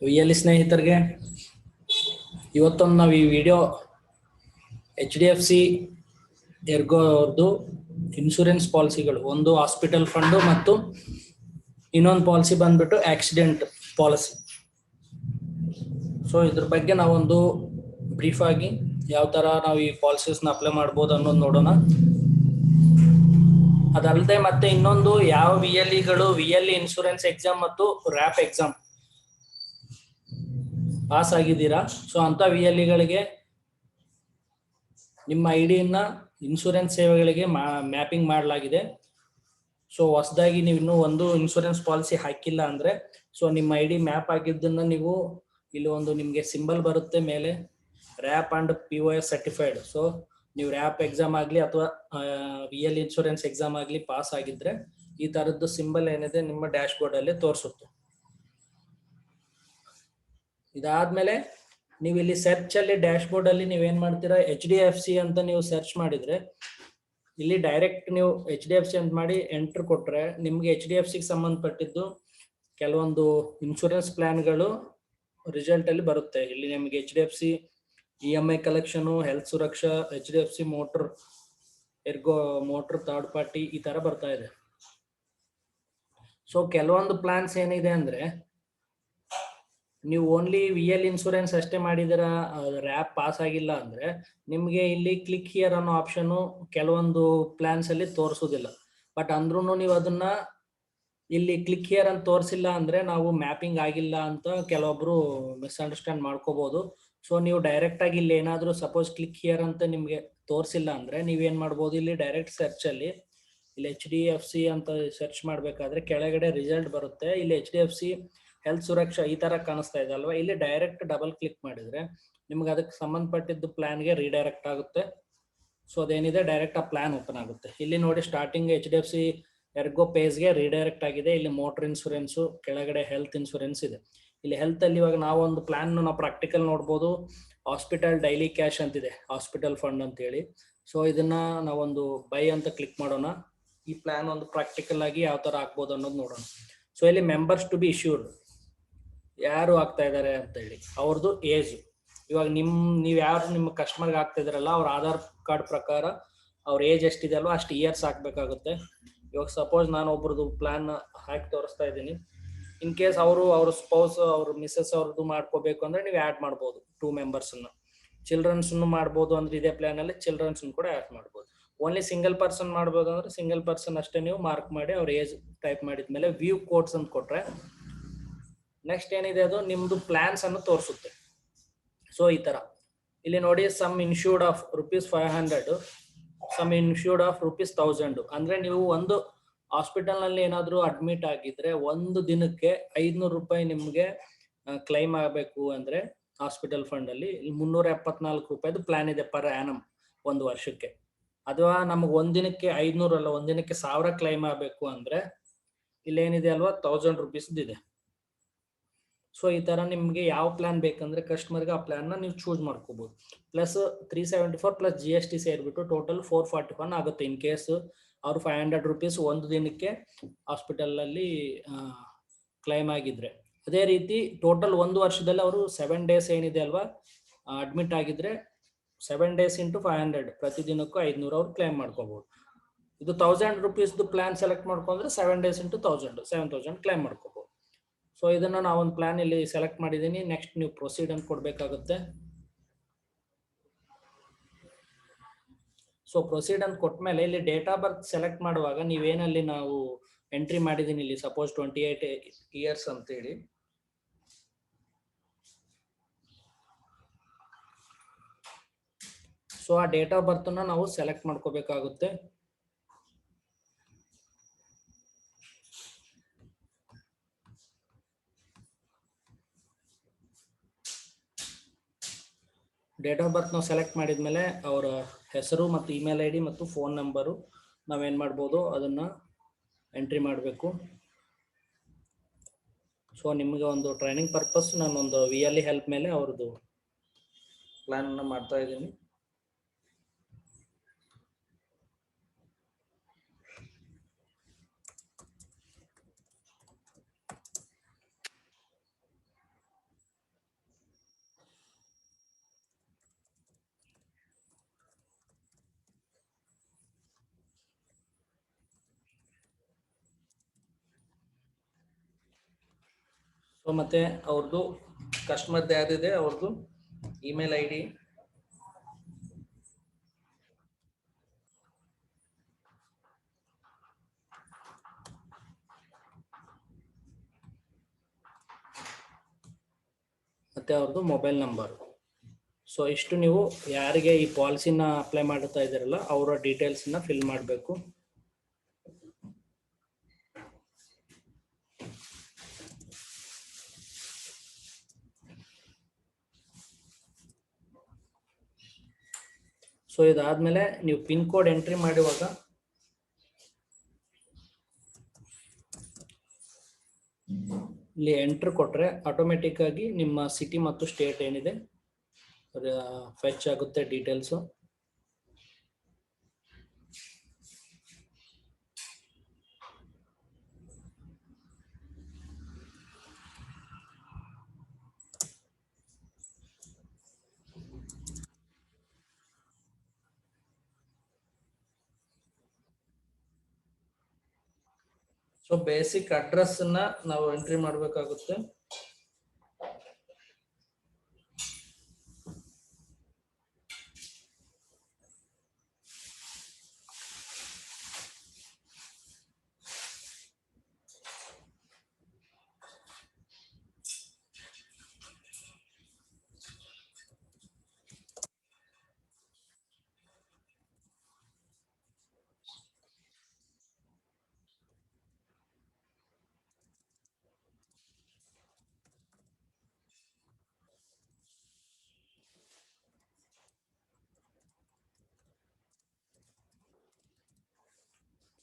VL ಸ್ನೇಹಿತರಿಗೆ ಇವತ್ತೊಂದು ನಾವು ಈ ವಿಡಿಯೋ HDFC ಎರ್ಗೋ ಅವ್ರದ್ದು ಇನ್ಶೂರೆನ್ಸ್ ಪಾಲಿಸಿಗಳು, ಒಂದು ಹಾಸ್ಪಿಟಲ್ ಫಂಡು ಮತ್ತು ಇನ್ನೊಂದು ಪಾಲಿಸಿ ಬಂದ್ಬಿಟ್ಟು ಆಕ್ಸಿಡೆಂಟ್ ಪಾಲಿಸಿ. ಸೊ ಇದ್ರ ಬಗ್ಗೆ ನಾವೊಂದು ಬ್ರೀಫ್ ಆಗಿ ಯಾವ ಥರ ನಾವು ಈ ಪಾಲಿಸೀಸ್ನ ಅಪ್ಲೈ ಮಾಡ್ಬೋದು ಅನ್ನೋದು ನೋಡೋಣ. ಅದಲ್ಲದೆ ಮತ್ತೆ ಇನ್ನೊಂದು ಯಾವ VLEಗಳು VLE ಇನ್ಶೂರೆನ್ಸ್ ಎಕ್ಸಾಮ್ ಮತ್ತು ರ್ಯಾಪ್ ಎಕ್ಸಾಮ್ ಪಾಸ್ ಆಗಿದ್ದೀರಾ, ಸೊ ಅಂಥ VLEಗಳಿಗೆ ನಿಮ್ಮ ID-ನ ಇನ್ಶೂರೆನ್ಸ್ ಸೇವೆಗಳಿಗೆ ಮ್ಯಾಪಿಂಗ್ ಮಾಡಲಾಗಿದೆ. ಸೊ ಹೊಸದಾಗಿ ನೀವು ಇನ್ನೂ ಒಂದು ಇನ್ಶೂರೆನ್ಸ್ ಪಾಲಿಸಿ ಹಾಕಿಲ್ಲ ಅಂದರೆ, ಸೊ ನಿಮ್ಮ ID ಮ್ಯಾಪ್ ಆಗಿದ್ದನ್ನು ನೀವು ಇಲ್ಲಿ ಒಂದು ನಿಮಗೆ ಸಿಂಬಲ್ ಬರುತ್ತೆ ಮೇಲೆ, rap and POS certified. So ನೀವು ರ್ಯಾಪ್ ಎಕ್ಸಾಮ್ ಆಗಲಿ ಅಥವಾ VL ಇನ್ಶೂರೆನ್ಸ್ ಎಕ್ಸಾಮ್ ಆಗಲಿ ಪಾಸ್ ಆಗಿದ್ರೆ ಈ ಥರದ್ದು ಸಿಂಬಲ್ ಏನಿದೆ ನಿಮ್ಮ ಡ್ಯಾಶ್ ಬೋರ್ಡಲ್ಲಿ ತೋರಿಸುತ್ತೆ. ಇದಾದ್ಮೇಲೆ ನೀವು ಇಲ್ಲಿ ಸರ್ಚ್ ಅಲ್ಲಿ ಡ್ಯಾಶ್ ಬೋರ್ಡ್ ಅಲ್ಲಿ ನೀವೇನ್ ಮಾಡ್ತೀರಾ, HDFC ಅಂತ ನೀವು ಸರ್ಚ್ ಮಾಡಿದ್ರೆ ಇಲ್ಲಿ ಡೈರೆಕ್ಟ್ ನೀವು HDFC ಅಂತ ಮಾಡಿ ಎಂಟರ್ ಕೊಟ್ರೆ ನಿಮ್ಗೆ HDFCಗೆ ಸಂಬಂಧಪಟ್ಟಿದ್ದು ಕೆಲವೊಂದು ಇನ್ಶೂರೆನ್ಸ್ ಪ್ಲಾನ್ಗಳು ರಿಸಲ್ಟ್ ಅಲ್ಲಿ ಬರುತ್ತೆ. ಇಲ್ಲಿ ನಿಮಗೆ HDFC EMI collection, health Suraksha, HDFC motor ergo motor third party ಈ ತರ ಬರ್ತಾ ಇದೆ. ಸೊ ಕೆಲವೊಂದು ಪ್ಲಾನ್ಸ್ ಏನಿದೆ ಅಂದ್ರೆ ನೀವು ಓನ್ಲಿ VL ಇನ್ಶೂರೆನ್ಸ್ ಅಷ್ಟೇ ಮಾಡಿದಿರ, ರ್ಯಾಪ್ ಪಾಸ್ ಆಗಿಲ್ಲ ಅಂದ್ರೆ ನಿಮ್ಗೆ ಇಲ್ಲಿ ಕ್ಲಿಕ್ ಹಿಯರ್ ಅನ್ನೋ ಆಪ್ಷನ್ ಕೆಲವೊಂದು ಪ್ಲಾನ್ಸ್ ಅಲ್ಲಿ ತೋರಿಸೋದಿಲ್ಲ. ಬಟ್ ಅಂದ್ರೂ ನೀವು ಅದನ್ನ ಇಲ್ಲಿ ಕ್ಲಿಕ್ ಹಿಯರ್ ಅಂತ ತೋರಿಸಿಲ್ಲ ಅಂದ್ರೆ ನಾವು ಮ್ಯಾಪಿಂಗ್ ಆಗಿಲ್ಲ ಅಂತ ಕೆಲವೊಬ್ರು ಮಿಸ್ಅಂಡರ್ಸ್ಟ್ಯಾಂಡ್ ಮಾಡ್ಕೋಬಹುದು. ಸೊ ನೀವು ಡೈರೆಕ್ಟ್ ಆಗಿ ಇಲ್ಲಿ ಏನಾದ್ರೂ ಸಪೋಸ್ ಕ್ಲಿಕ್ ಹಿಯರ್ ಅಂತ ನಿಮ್ಗೆ ತೋರಿಸಿಲ್ಲ ಅಂದ್ರೆ ನೀವೇನ್ ಮಾಡ್ಬೋದು, ಇಲ್ಲಿ ಡೈರೆಕ್ಟ್ ಸರ್ಚ್ ಅಲ್ಲಿ ಇಲ್ಲಿ HDFC ಅಂತ ಸರ್ಚ್ ಮಾಡ್ಬೇಕಾದ್ರೆ ಕೆಳಗಡೆ ರಿಸಲ್ಟ್ ಬರುತ್ತೆ. ಇಲ್ಲಿ HDFC ಹೆಲ್ತ್ ಸುರಕ್ಷಾ ಈ ತರ ಕಾಣಿಸ್ತಾ ಇದೆ ಅಲ್ವಾ, ಇಲ್ಲಿ ಡೈರೆಕ್ಟ್ ಡಬಲ್ ಕ್ಲಿಕ್ ಮಾಡಿದ್ರೆ ನಿಮ್ಗೆ ಅದಕ್ಕೆ ಸಂಬಂಧಪಟ್ಟಿದ್ದು ಪ್ಲಾನ್ಗೆ ರೀಡೈರೆಕ್ಟ್ ಆಗುತ್ತೆ. ಸೊ ಅದೇನಿದೆ ಡೈರೆಕ್ಟ್ ಆ ಪ್ಲಾನ್ ಓಪನ್ ಆಗುತ್ತೆ. ಇಲ್ಲಿ ನೋಡಿ ಸ್ಟಾರ್ಟಿಂಗ್ HDFC ಎರ್ಗೋ ಪೇಜ್ಗೆ ರೀಡೈರೆಕ್ಟ್ ಆಗಿದೆ. ಇಲ್ಲಿ ಮೋಟರ್ ಇನ್ಶೂರೆನ್ಸು, ಕೆಳಗಡೆ ಹೆಲ್ತ್ ಇನ್ಶೂರೆನ್ಸ್ ಇದೆ. ಇಲ್ಲಿ ಹೆಲ್ತ್ ಅಲ್ಲಿ ಇವಾಗ ನಾವು ಒಂದು ಪ್ಲಾನ್ ನಾವು ಪ್ರಾಕ್ಟಿಕಲ್ ನೋಡ್ಬೋದು. ಹಾಸ್ಪಿಟಲ್ ಡೈಲಿ ಕ್ಯಾಶ್ ಅಂತಿದೆ, ಹಾಸ್ಪಿಟಲ್ ಫಂಡ್ ಅಂತ ಹೇಳಿ. ಸೊ ಇದನ್ನ ನಾವೊಂದು ಬೈ ಅಂತ ಕ್ಲಿಕ್ ಮಾಡೋಣ. ಈ ಪ್ಲಾನ್ ಒಂದು ಪ್ರಾಕ್ಟಿಕಲ್ ಆಗಿ ಯಾವ ತರ ಆಗ್ಬೋದು ಅನ್ನೋದು ನೋಡೋಣ. ಸೊ ಇಲ್ಲಿ ಮೆಂಬರ್ಸ್ ಟು ಬಿ ಇಶ್ಯೂಡ್ ಯಾರು ಆಗ್ತಾ ಇದ್ದಾರೆ ಅಂತ ಹೇಳಿ ಅವ್ರದ್ದು ಏಜ್, ಇವಾಗ ನೀವು ಯಾರು ನಿಮ್ಮ ಕಸ್ಟಮರ್ಗೆ ಆಗ್ತಾ ಇದಾರಲ್ಲ ಅವ್ರ ಆಧಾರ್ ಕಾರ್ಡ್ ಪ್ರಕಾರ ಅವ್ರ ಏಜ್ ಎಷ್ಟಿದೆ ಅಲ್ವಾ ಅಷ್ಟು ಇಯರ್ಸ್ ಹಾಕ್ಬೇಕಾಗುತ್ತೆ. ಇವಾಗ ಸಪೋಸ್ ನಾನು ಒಬ್ರದ್ದು ಪ್ಲಾನ್ ಹಾಕಿ ತೋರಿಸ್ತಾ ಇದ್ದೀನಿ. ಇನ್ ಕೇಸ್ ಅವ್ರ ಸ್ಪೌಸ್ ಅವ್ರ ಮಿಸ್ಸಸ್ ಅವ್ರದ್ದು ಮಾಡ್ಕೋಬೇಕು ಅಂದ್ರೆ ನೀವು ಆ್ಯಡ್ ಮಾಡ್ಬೋದು 2 ಮೆಂಬರ್ಸನ್ನ. ಚಿಲ್ಡ್ರನ್ಸ್ನು ಮಾಡ್ಬೋದು ಅಂದ್ರೆ ಇದೇ ಪ್ಲಾನ್ ಅಲ್ಲಿ ಚಿಲ್ಡ್ರನ್ಸ್ನು ಕೂಡ ಆ್ಯಡ್ ಮಾಡ್ಬೋದು. ಓನ್ಲಿ ಸಿಂಗಲ್ ಪರ್ಸನ್ ಮಾಡ್ಬೋದು ಅಂದ್ರೆ ಸಿಂಗಲ್ ಪರ್ಸನ್ ಅಷ್ಟೇ ನೀವು ಮಾರ್ಕ್ ಮಾಡಿ ಅವ್ರ ಏಜ್ ಟೈಪ್ ಮಾಡಿದ್ಮೇಲೆ ವ್ಯೂ ಕೋಡ್ಸ್ ಅಂತ ಕೊಟ್ರೆ ನೆಕ್ಸ್ಟ್ ಏನಿದೆ ಅದು ನಿಮ್ದು ಪ್ಲಾನ್ಸ್ ಅನ್ನು ತೋರಿಸುತ್ತೆ. ಸೊ ಈ ತರ ಇಲ್ಲಿ ನೋಡಿ some insured of ₹500, some insured of ₹1000. ಅಂದ್ರೆ ನೀವು ಒಂದು ಹಾಸ್ಪಿಟಲ್ ನಲ್ಲಿ ಏನಾದ್ರು ಅಡ್ಮಿಟ್ ಆಗಿದ್ರೆ ಒಂದು ದಿನಕ್ಕೆ ₹500 ನಿಮ್ಗೆ ಕ್ಲೈಮ್ ಆಗಬೇಕು ಅಂದ್ರೆ ಹಾಸ್ಪಿಟಲ್ ಫಂಡ್ ಅಲ್ಲಿ ₹374 ಪ್ಲಾನ್ ಇದೆ ಪರ್ ಆ್ಯನಮ್ ಒಂದು ವರ್ಷಕ್ಕೆ. ಅಥವಾ ನಮ್ಗೆ ಒಂದಿನಕ್ಕೆ 500 ಅಲ್ಲ, ಒಂದಿನಕ್ಕೆ 1000 ಕ್ಲೈಮ್ ಆಗಬೇಕು ಅಂದ್ರೆ ಇಲ್ಲೇನಿದೆ ಅಲ್ವಾ ₹1000 ಇದೆ. ಸೊ ಈ ತರ ನಿಮ್ಗೆ ಯಾವ ಪ್ಲಾನ್ ಬೇಕಂದ್ರೆ ಕಸ್ಟಮರ್ಗೆ ಆ ಪ್ಲಾನ್ ನ ನೀವು ಚೂಸ್ ಮಾಡ್ಕೋಬಹುದು. ಪ್ಲಸ್ 374 ಪ್ಲಸ್ GST ಸೇರ್ಬಿಟ್ಟು ಟೋಟಲ್ 441 ಆಗುತ್ತೆ. ಇನ್ ಕೇಸ್ ಅವ್ರು ₹500 ಒಂದು ದಿನಕ್ಕೆ ಹಾಸ್ಪಿಟಲ್ ಅಲ್ಲಿ ಕ್ಲೈಮ್ ಆಗಿದ್ರೆ. ಅದೇ ರೀತಿ ಟೋಟಲ್ ಒಂದು ವರ್ಷದಲ್ಲಿ ಅವರು 7 ಡೇಸ್ ಏನಿದೆ ಅಲ್ವಾ ಅಡ್ಮಿಟ್ ಆಗಿದ್ರೆ 7 ಡೇಸ್ ಇಂಟು 500 ಪ್ರತಿ ದಿನಕ್ಕೂ 500 ಅವ್ರು ಕ್ಲೈಮ್ ಮಾಡ್ಕೋಬಹುದು. ಇದು ₹1000 ಪ್ಲಾನ್ ಸೆಲೆಕ್ಟ್ ಮಾಡ್ಕೊಂಡ್ರೆ 7 ಡೇಸ್ ಇಂಟು 1000 7000 ಕ್ಲೈಮ್ ಮಾಡ್ಕೋಬಹುದು. ಸೊ ಇದನ್ನ ನಾವೊಂದು ಪ್ಲಾನ್ ಇಲ್ಲಿ ಸೆಲೆಕ್ಟ್ ಮಾಡಿದ್ದೀನಿ. ನೆಕ್ಸ್ಟ್ ನೀವು ಪ್ರೊಸೀಡ್ ಅಂತ ಕೊಡ್ಬೇಕಾಗುತ್ತೆ. ಸೊ ಪ್ರೊಸೀಡ್ ಅಂತ ಕೊಟ್ಮೇಲೆ ಇಲ್ಲಿ ಡೇಟ್ ಆಫ್ ಬರ್ತ್ ಸೆಲೆಕ್ಟ್ ಮಾಡುವಾಗ ನೀವೇನಲ್ಲಿ ನಾವು ಎಂಟ್ರಿ ಮಾಡಿದೀನಿ ಇಲ್ಲಿ ಸಪೋಸ್ 28 ಇಯರ್ಸ್ ಅಂತ ಹೇಳಿ. ಸೊ ಆ ಡೇಟ್ ಆಫ್ ಬರ್ತ್ ನ ನಾವು ಸೆಲೆಕ್ಟ್ ಮಾಡ್ಕೋಬೇಕಾಗುತ್ತೆ. ಡೇಟ್ ಆಫ್ ಬರ್ತ್ ನಾವು ಸೆಲೆಕ್ಟ್ ಮಾಡಿದ್ಮೇಲೆ ಅವರ ಹೆಸರು ಮತ್ತು ಇಮೇಲ್ ID ಮತ್ತು ಫೋನ್ ನಂಬರು ನಾವೇನು ಮಾಡ್ಬೋದು ಅದನ್ನು ಎಂಟ್ರಿ ಮಾಡಬೇಕು. ಸೊ ನಿಮಗೆ ಒಂದು ಟ್ರೈನಿಂಗ್ ಪರ್ಪಸ್ ನಾನೊಂದು VLE ಹೆಲ್ಪ್ ಮೇಲೆ ಅವ್ರದ್ದು ಪ್ಲಾನನ್ನು ಮಾಡ್ತಾ ಇದ್ದೀನಿ. ಸೊ ಮತ್ತೆ ಅವ್ರದ್ದು ಕಸ್ಟಮರ್ ಯಾವ್ದಿದೆ ಅವ್ರದ್ದು ಇಮೇಲ್ ಐ ಡಿ, ಮತ್ತೆ ಅವ್ರದ್ದು ಮೊಬೈಲ್ ನಂಬರ್. ಸೊ ಇಷ್ಟು ನೀವು ಯಾರಿಗೆ ಈ ಪಾಲಿಸಿನ ಅಪ್ಲೈ ಮಾಡ್ತಾ ಇದ್ದೀರಲ್ಲ ಅವರ ಡೀಟೇಲ್ಸ್ನ ಫಿಲ್ ಮಾಡಬೇಕು. ಸೊ ಇದಾದ್ಮೇಲೆ ನೀವು ಪಿನ್ ಕೋಡ್ ಎಂಟ್ರಿ ಮಾಡುವಾಗ ಇಲ್ಲಿ ಎಂಟ್ರ್ ಕೊಟ್ರೆ ಆಟೋಮೆಟಿಕ್ ಆಗಿ ನಿಮ್ಮ ಸಿಟಿ ಮತ್ತು ಸ್ಟೇಟ್ ಏನಿದೆ ಫೆಚ್ ಆಗುತ್ತೆ ಡೀಟೇಲ್ಸು. ಸೊ ಬೇಸಿಕ್ ಅಡ್ರೆಸ್ ನಾವು ಎಂಟ್ರಿ ಮಾಡಬೇಕಾಗುತ್ತೆ.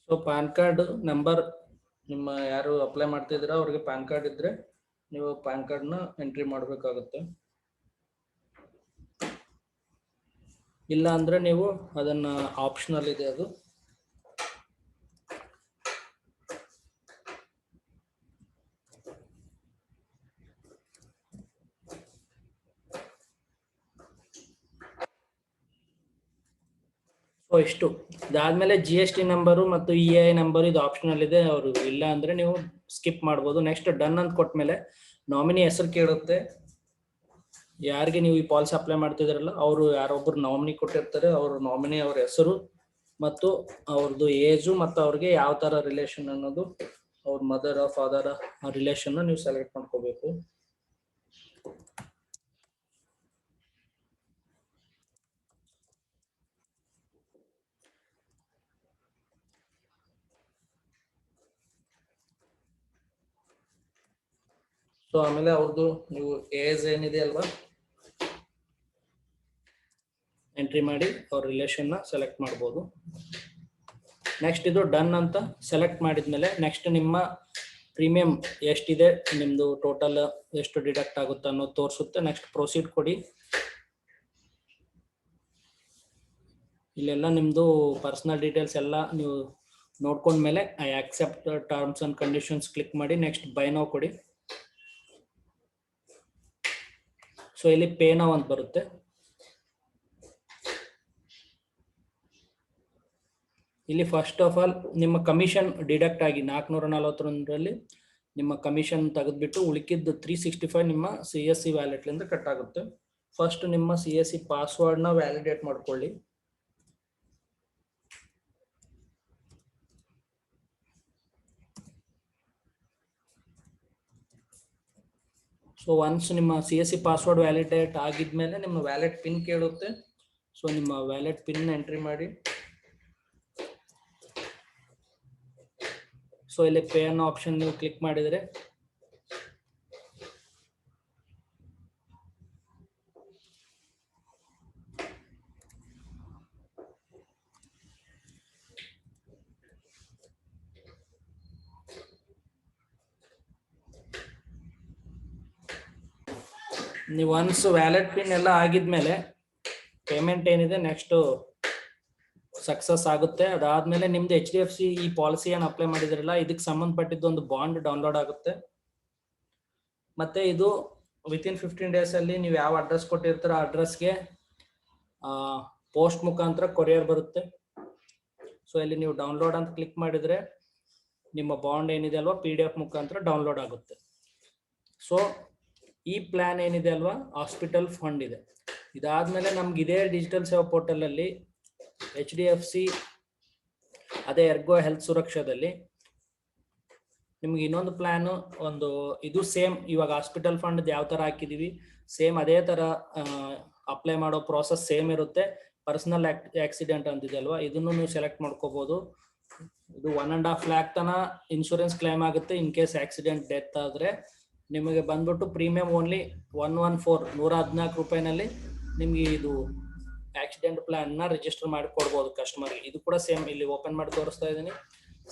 ಸೊ ಪ್ಯಾನ್ ಕಾರ್ಡ್ ನಂಬರ್, ನಿಮ್ಮ ಯಾರು ಅಪ್ಲೈ ಮಾಡ್ತಿದ್ದೀರಾ ಅವ್ರಿಗೆ ಪ್ಯಾನ್ ಕಾರ್ಡ್ ಇದ್ರೆ ನೀವು ಪ್ಯಾನ್ ಕಾರ್ಡ್ನ ಎಂಟ್ರಿ ಮಾಡಬೇಕಾಗುತ್ತೆ. ಇಲ್ಲ ಅಂದ್ರೆ ನೀವು ಅದನ್ನ ಆಪ್ಷನಲ್ ಇದೆ ಅದು. ಸೊ ಇಷ್ಟು ಇದಾದ್ಮೇಲೆ GST ನಂಬರು ಮತ್ತು EI ನಂಬರ್ ಇದು ಆಪ್ಷನಲ್ ಇದೆ, ಅವರು ಇಲ್ಲ ಅಂದ್ರೆ ನೀವು ಸ್ಕಿಪ್ ಮಾಡ್ಬೋದು. ನೆಕ್ಸ್ಟ್ ಡನ್ ಅಂತ ಕೊಟ್ಮೇಲೆ ನಾಮಿನಿ ಹೆಸರು ಕೇಳುತ್ತೆ. ಯಾರಿಗೆ ನೀವು ಈ ಪಾಲಿಸಿ ಅಪ್ಲೈ ಮಾಡ್ತಿದಾರಲ್ಲ ಅವರು ಯಾರೊಬ್ರು ನಾಮಿನಿ ಕೊಟ್ಟಿರ್ತಾರೆ, ಅವ್ರ ನಾಮಿನಿ ಅವ್ರ ಹೆಸರು ಮತ್ತು ಅವ್ರದ್ದು ಏಜು ಮತ್ತು ಅವ್ರಿಗೆ ಯಾವ ತರ ರಿಲೇಷನ್ ಅನ್ನೋದು, ಅವ್ರ ಮದರ್ ಫಾದರ್ ರಿಲೇಷನ್ ನೀವು ಸೆಲೆಕ್ಟ್ ಮಾಡ್ಕೋಬೇಕು. ಸೊ ಆಮೇಲೆ ಅವ್ರದ್ದು ನೀವು ಏಜ್ ಏನಿದೆ ಅಲ್ವಾ ಎಂಟ್ರಿ ಮಾಡಿ ಅವ್ರ ರಿಲೇಷನ್ನ ಸೆಲೆಕ್ಟ್ ಮಾಡ್ಬೋದು. ನೆಕ್ಸ್ಟ್ ಇದು ಡನ್ ಅಂತ ಸೆಲೆಕ್ಟ್ ಮಾಡಿದ್ಮೇಲೆ ನೆಕ್ಸ್ಟ್ ನಿಮ್ಮ ಪ್ರೀಮಿಯಂ ಎಷ್ಟಿದೆ, ನಿಮ್ಮದು ಟೋಟಲ್ ಎಷ್ಟು ಡಿಡಕ್ಟ್ ಆಗುತ್ತೆ ಅನ್ನೋದು ತೋರಿಸುತ್ತೆ. ನೆಕ್ಸ್ಟ್ ಪ್ರೊಸೀಡ್ ಕೊಡಿ. ಇಲ್ಲೆಲ್ಲ ನಿಮ್ಮದು ಪರ್ಸನಲ್ ಡೀಟೇಲ್ಸ್ ಎಲ್ಲ ನೀವು ನೋಡ್ಕೊಂಡ್ಮೇಲೆ I accept terms and conditions click ಮಾಡಿ ನೆಕ್ಸ್ಟ್ ಬೈ ನೌ ಕೊಡಿ. ಸೊ ಇಲ್ಲಿ ಪೇ ನೌ ಅಂತ ಬರುತ್ತೆ. ಇಲ್ಲಿ ಫಸ್ಟ್ ಆಫ್ ಆಲ್ ನಿಮ್ಮ ಕಮಿಷನ್ ಡಿಡಕ್ಟ್ ಆಗಿ 441ರಲ್ಲಿ ನಿಮ್ಮ ಕಮಿಷನ್ ತೆಗೆದ್ಬಿಟ್ಟು ಉಳಿಕಿದ್ದು 365 ನಿಮ್ಮ CSC ವ್ಯಾಲೆಟ್ಲಿಂದ ಕಟ್ ಆಗುತ್ತೆ. ಫಸ್ಟ್ ನಿಮ್ಮ CSC ಪಾಸ್ವರ್ಡ್ನ ವ್ಯಾಲಿಡೇಟ್ ಮಾಡ್ಕೊಳ್ಳಿ. ಸೊ ಒನ್ಸ್ ನಿಮ್ಮ CSC ಪಾಸ್ವರ್ಡ್ ವ್ಯಾಲಿಡೇಟ್ ಆಗಿದ್ಮೇಲೆ ನಿಮ್ಮ ವ್ಯಾಲೆಟ್ ಪಿನ್ ಕೇಳುತ್ತೆ. ಸೊ ನಿಮ್ಮ ವ್ಯಾಲೆಟ್ ಪಿನ್ ಎಂಟ್ರಿ ಮಾಡಿ. ಸೊ ಇಲ್ಲಿ ಪೇ ಅನ್ನೋ ಆಪ್ಷನ್ ನೀವು ಕ್ಲಿಕ್ ಮಾಡಿದರೆ ನೀವು ಒನ್ಸ್ ವ್ಯಾಲೆಟ್ ಪಿನ್ ಎಲ್ಲ ಆಗಿದ್ಮೇಲೆ ಪೇಮೆಂಟ್ ಏನಿದೆ ನೆಕ್ಸ್ಟ್ ಸಕ್ಸಸ್ ಆಗುತ್ತೆ. ಅದಾದ್ಮೇಲೆ ನಿಮ್ದು HDFC ಈ ಪಾಲಿಸಿ ಏನು ಅಪ್ಲೈ ಮಾಡಿದಿರಲ್ಲ ಇದಕ್ಕೆ ಸಂಬಂಧಪಟ್ಟಿದ್ದು ಒಂದು ಬಾಂಡ್ ಡೌನ್ಲೋಡ್ ಆಗುತ್ತೆ. ಮತ್ತೆ ಇದು ವಿತಿನ್ 15 days ಅಲ್ಲಿ ನೀವು ಯಾವ ಅಡ್ರೆಸ್ ಕೊಟ್ಟಿರ್ತೀರ ಆ ಅಡ್ರೆಸ್ಗೆ ಪೋಸ್ಟ್ ಮುಖಾಂತರ ಕೊರಿಯರ್ ಬರುತ್ತೆ. ಸೊ ಇಲ್ಲಿ ನೀವು ಡೌನ್ಲೋಡ್ ಅಂತ ಕ್ಲಿಕ್ ಮಾಡಿದ್ರೆ ನಿಮ್ಮ ಬಾಂಡ್ ಏನಿದೆ ಅಲ್ವಾ PDF ಮುಖಾಂತರ ಡೌನ್ಲೋಡ್ ಆಗುತ್ತೆ. ಸೊ ಈ ಪ್ಲಾನ್ ಏನಿದೆ ಅಲ್ವಾ, ಹಾಸ್ಪಿಟಲ್ ಫಂಡ್ ಇದೆ. ಇದಾದ್ಮೇಲೆ ನಮ್ಗೆ ಇದೇ ಡಿಜಿಟಲ್ ಸೇವಾ ಪೋರ್ಟಲ್ ಅಲ್ಲಿ HDFC ಅದೇ ಎರ್ಗೋ ಹೆಲ್ತ್ ಸುರಕ್ಷಾದಲ್ಲಿ ನಿಮ್ಗೆ ಇನ್ನೊಂದು ಪ್ಲಾನ್ ಒಂದು ಇದು ಸೇಮ್ ಇವಾಗ ಹಾಸ್ಪಿಟಲ್ ಫಂಡ್ ಯಾವ ತರ ಹಾಕಿದೀವಿ ಸೇಮ್ ಅದೇ ತರ ಅಪ್ಲೈ ಮಾಡೋ ಪ್ರಾಸೆಸ್ ಸೇಮ್ ಇರುತ್ತೆ. ಪರ್ಸನಲ್ ಆಕ್ಸಿಡೆಂಟ್ ಅಂತಿದೆ ಅಲ್ವಾ, ಇದನ್ನು ನೀವು ಸೆಲೆಕ್ಟ್ ಮಾಡ್ಕೋಬಹುದು. ಇದು 1.5 lakh ತನ ಇನ್ಶೂರೆನ್ಸ್ ಕ್ಲೈಮ್ ಆಗುತ್ತೆ ಇನ್ ಕೇಸ್ ಆಕ್ಸಿಡೆಂಟ್ ಡೆತ್ ಆದ್ರೆ. ನಿಮಗೆ ಬಂದ್ಬಿಟ್ಟು ಪ್ರೀಮಿಯಂ ಓನ್ಲಿ 114 ರೂಪಾಯಿನಲ್ಲಿ ನಿಮ್ಗೆ ಇದು ಆಕ್ಸಿಡೆಂಟ್ ಪ್ಲಾನ್ ನ ರಿಜಿಸ್ಟರ್ ಮಾಡಿ ಕೊಡ್ಬೋದು ಕಸ್ಟಮರ್ಗೆ. ಇದು ಕೂಡ ಸೇಮ್ ಇಲ್ಲಿ ಓಪನ್ ಮಾಡಿ ತೋರಿಸ್ತಾ ಇದ್ದೀನಿ.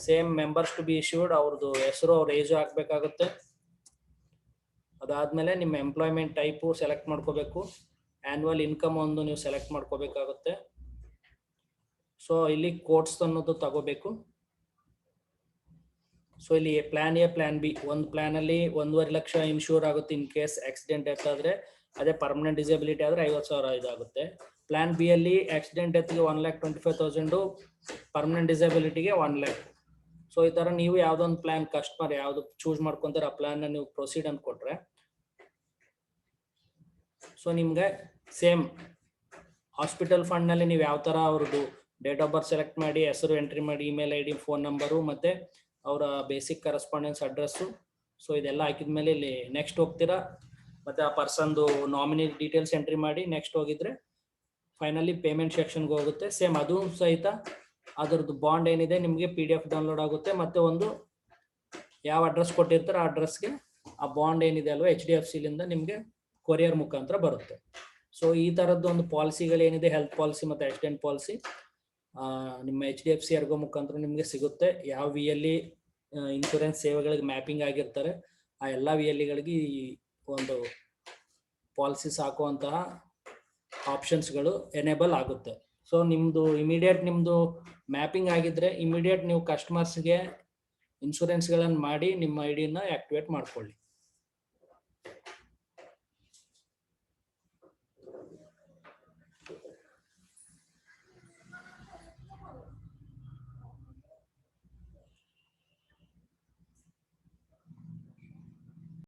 Same members to be issued, ಅವ್ರದ್ದು ಹೆಸರು ಅವ್ರ ಏಜ್ ಹಾಕ್ಬೇಕಾಗುತ್ತೆ. ಅದಾದ್ಮೇಲೆ ನಿಮ್ಮ ಎಂಪ್ಲಾಯ್ಮೆಂಟ್ ಟೈಪು ಸೆಲೆಕ್ಟ್ ಮಾಡ್ಕೋಬೇಕು. ಆನ್ಯುವಲ್ ಇನ್ಕಮ್ ಒಂದು ನೀವು ಸೆಲೆಕ್ಟ್ ಮಾಡ್ಕೋಬೇಕಾಗುತ್ತೆ. ಸೊ ಇಲ್ಲಿ ಕೋಡ್ಸ್ ಅನ್ನೋದು ತಗೋಬೇಕು. ಸೊ ಇಲ್ಲಿ ಪ್ಲಾನ್ ಎ ಪ್ಲಾನ್ ಬಿ, ಒಂದು ಪ್ಲಾನ್ ಅಲ್ಲಿ 1.5 ಲಕ್ಷ ಇನ್ಶೂರ್ ಆಗುತ್ತೆ ಇನ್ ಕೇಸ್ ಆಕ್ಸಿಡೆಂಟ್ ಡೆತ್ ಆದ್ರೆ. ಅದೇ ಪರ್ಮನೆಂಟ್ ಡಿಸಬಿಲಿಟಿ ಆದ್ರೆ 50,000 ಇದಾಗುತ್ತೆ. ಪ್ಲಾನ್ ಬಿ ಅಲ್ಲಿ ಆಕ್ಸಿಡೆಂಟ್ ಡೆತ್ಗೆ 1,25,000, ಪರ್ಮನೆಂಟ್ ಡಿಸಬಿಲಿಟಿಗೆ 1 lakh. ಸೊ ಈ ತರ ನೀವು ಯಾವ್ದೊಂದು ಪ್ಲಾನ್ ಕಸ್ಟಮರ್ ಯಾವ್ದು ಚೂಸ್ ಮಾಡ್ಕೊಂತಾರೆ ಆ ಪ್ಲಾನ್ ನ ನೀವು ಪ್ರೊಸೀಡ್ ಅಂತ ಕೊಟ್ರೆ, ಸೊ ನಿಮ್ಗೆ ಸೇಮ್ ಹಾಸ್ಪಿಟಲ್ ಫಂಡ್ ನಲ್ಲಿ ನೀವು ಯಾವ ತರ ಅವ್ರದ್ದು ಡೇಟ್ ಆಫ್ ಬರ್ತ್ ಸೆಲೆಕ್ಟ್ ಮಾಡಿ, ಹೆಸರು ಎಂಟ್ರಿ ಮಾಡಿ, ಇಮೇಲ್ ID, ಫೋನ್ ನಂಬರು ಮತ್ತೆ ಅವರ ಬೇಸಿಕ್ ಕರೆಸ್ಪಾಂಡೆನ್ಸ್ ಅಡ್ರೆಸ್ಸು. ಸೊ ಇದೆಲ್ಲ ಹಾಕಿದ್ಮೇಲೆ ಇಲ್ಲಿ ನೆಕ್ಸ್ಟ್ ಹೋಗ್ತೀರಾ. ಮತ್ತೆ ಆ ಪರ್ಸನ್ದು ನಾಮಿನಿ ಡೀಟೇಲ್ಸ್ ಎಂಟ್ರಿ ಮಾಡಿ ನೆಕ್ಸ್ಟ್ ಹೋಗಿದ್ರೆ ಫೈನಲಿ ಪೇಮೆಂಟ್ ಸೆಕ್ಷನ್ಗೆ ಹೋಗುತ್ತೆ. ಸೇಮ್ ಅದು ಸಹಿತ ಅದರದ್ದು ಬಾಂಡ್ ಏನಿದೆ ನಿಮಗೆ PDF ಡೌನ್ಲೋಡ್ ಆಗುತ್ತೆ. ಮತ್ತೆ ಒಂದು ಯಾವ ಅಡ್ರೆಸ್ ಕೊಟ್ಟಿರ್ತಾರೆ ಆ ಅಡ್ರೆಸ್ಗೆ ಆ ಬಾಂಡ್ ಏನಿದೆ ಅಲ್ವಾ HDFC ಲಿಂದ ನಿಮಗೆ ಕೊರಿಯರ್ ಮುಖಾಂತರ ಬರುತ್ತೆ. ಸೊ ಈ ತರದ್ದು ಒಂದು ಪಾಲಿಸಿಗಳೇನಿದೆ, ಹೆಲ್ತ್ ಪಾಲಿಸಿ ಮತ್ತೆ ಆಕ್ಸಿಡೆಂಟ್ ಪಾಲಿಸಿ ನಿಮ್ಮ HDFC ಎರ್ಗೋ ಮುಖಾಂತರ ನಿಮಗೆ ಸಿಗುತ್ತೆ. ಯಾವ ವಿಯಲ್ಲಿ ಇನ್ಶೂರೆನ್ಸ್ ಸೇವೆಗಳಿಗೆ ಮ್ಯಾಪಿಂಗ್ ಆಗಿರ್ತಾರೆ ಆ ಎಲ್ಲ ವಿಯಲ್ಲಿಗಳಿಗೆ ಈ ಒಂದು ಪಾಲಿಸೀಸ್ ಹಾಕುವಂತಹ ಆಪ್ಷನ್ಸ್ಗಳು ಎನೇಬಲ್ ಆಗುತ್ತೆ. ಸೊ ನಿಮ್ದು ಇಮಿಡಿಯೇಟ್ ನಿಮ್ದು ಮ್ಯಾಪಿಂಗ್ ಆಗಿದ್ರೆ ಇಮಿಡಿಯೇಟ್ ನೀವು ಕಸ್ಟಮರ್ಸ್ಗೆ ಇನ್ಶೂರೆನ್ಸ್ಗಳನ್ನು ಮಾಡಿ ನಿಮ್ಮ ID ನ ಆಕ್ಟಿವೇಟ್ ಮಾಡ್ಕೊಳ್ಳಿ.